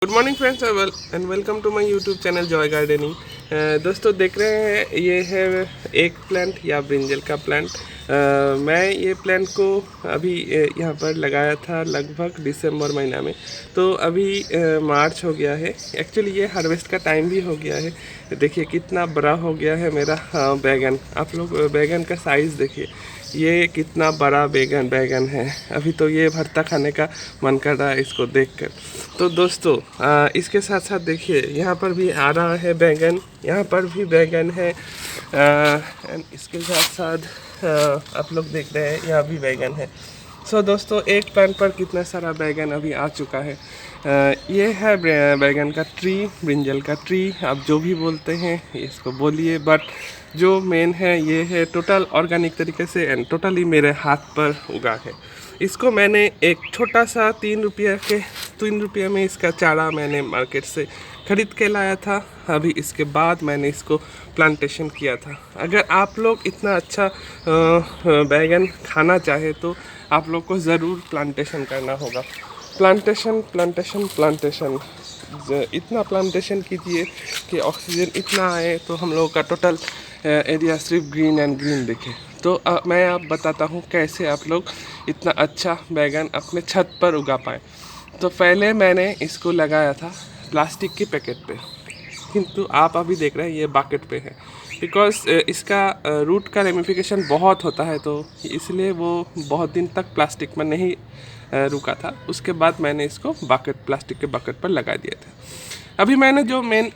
Good morning friends and welcome to my YouTube channel Joy gardening. दोस्तों देख रहे हैं ये है एक प्लांट या ब्रिंजल का प्लांट। मैं ये प्लांट को अभी यहाँ पर लगाया था लगभग दिसंबर महीना में। तो अभी मार्च हो गया है। एक्चुअली ये हार्वेस्ट का टाइम भी हो गया है। देखिए कितना बड़ा हो गया है मेरा बैगन। आप लोग बैगन का साइज़ देखिए, ये कितना बड़ा बैगन है। अभी तो ये भरता खाने का मन कर रहा है इसको देखकर। तो दोस्तों इसके साथ साथ देखिए यहाँ पर भी आ रहा है बैगन, यहाँ पर भी बैगन है। एंड इसके साथ साथ आप लोग देख रहे हैं यहाँ भी बैगन है। सो दोस्तों एक प्लांट पर कितना सारा बैगन अभी आ चुका है। ये है बैगन का ट्री, ब्रिंजल का ट्री, आप जो भी बोलते हैं इसको बोलिए। बट जो मेन है ये है टोटल ऑर्गेनिक तरीके से एंड टोटली मेरे हाथ पर उगा है। इसको मैंने एक छोटा सा 3 रुपये में इसका चारा मैंने मार्केट से ख़रीद के लाया था। अभी इसके बाद मैंने इसको प्लांटेशन किया था। अगर आप लोग इतना अच्छा बैगन खाना चाहे तो आप लोग को ज़रूर प्लांटेशन करना होगा। प्लांटेशन इतना प्लांटेशन कीजिए कि ऑक्सीजन इतना आए तो हम लोगों का टोटल एरिया सिर्फ ग्रीन एंड ग्रीन दिखे। तो मैं आप बताता हूँ कैसे आप लोग इतना अच्छा बैगन अपने छत पर उगा पाएँ। तो पहले मैंने इसको लगाया था प्लास्टिक के पैकेट पे, किंतु आप अभी देख रहे हैं ये बकेट पे है। बिकॉज इसका रूट का रेमिफिकेशन बहुत होता है, तो इसलिए वो बहुत दिन तक प्लास्टिक में नहीं रुका था। उसके बाद मैंने इसको प्लास्टिक के बकेट पर लगा दिया था। अभी मैंने जो मेन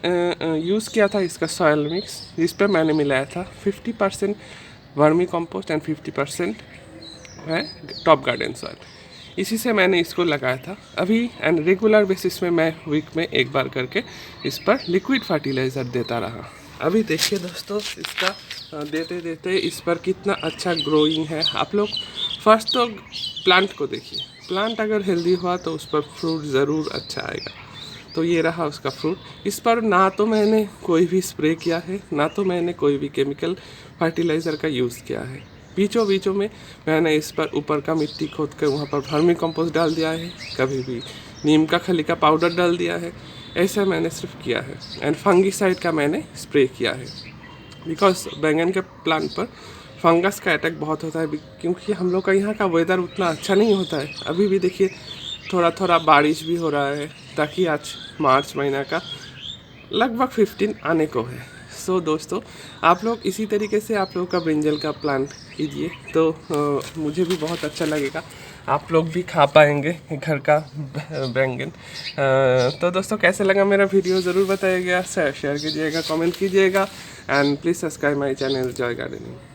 यूज़ किया था इसका सॉयल मिक्स, इस पर मैंने मिलाया था 50% वर्मी कंपोस्ट एंड 50% है टॉप गार्डन सॉइल। इसी से मैंने इसको लगाया था अभी। एंड रेगुलर बेसिस में मैं वीक में एक बार करके इस पर लिक्विड फर्टिलाइज़र देता रहा। अभी देखिए दोस्तों इसका देते देते इस पर कितना अच्छा ग्रोइंग है। आप लोग फर्स्ट तो प्लांट को देखिए, प्लांट अगर हेल्दी हुआ तो उस पर फ्रूट ज़रूर अच्छा आएगा। तो ये रहा उसका फ्रूट। इस पर ना तो मैंने कोई भी स्प्रे किया है, ना तो मैंने कोई भी केमिकल फर्टिलाइज़र का यूज़ किया है। बीचों में मैंने इस पर ऊपर का मिट्टी खोद कर वहाँ पर वर्मी कंपोस्ट डाल दिया है, कभी भी नीम का खली का पाउडर डाल दिया है। ऐसा मैंने सिर्फ किया है। एंड फंगीसाइड का मैंने स्प्रे किया है। बिकॉज बैंगन के प्लांट पर फंगस का अटैक बहुत होता है, क्योंकि हम लोग का यहाँ का वेदर उतना अच्छा नहीं होता है। अभी भी देखिए थोड़ा थोड़ा बारिश भी हो रहा है, ताकि आज मार्च महीना का लगभग 15 आने को है। सो दोस्तों आप लोग इसी तरीके से आप लोगों का ब्रिंजल का प्लांट कीजिए तो मुझे भी बहुत अच्छा लगेगा। आप लोग भी खा पाएंगे घर का बैंगन। तो दोस्तों कैसे लगा मेरा वीडियो ज़रूर बताइएगा, शेयर कीजिएगा, कमेंट कीजिएगा and please subscribe my channel Joy gardening.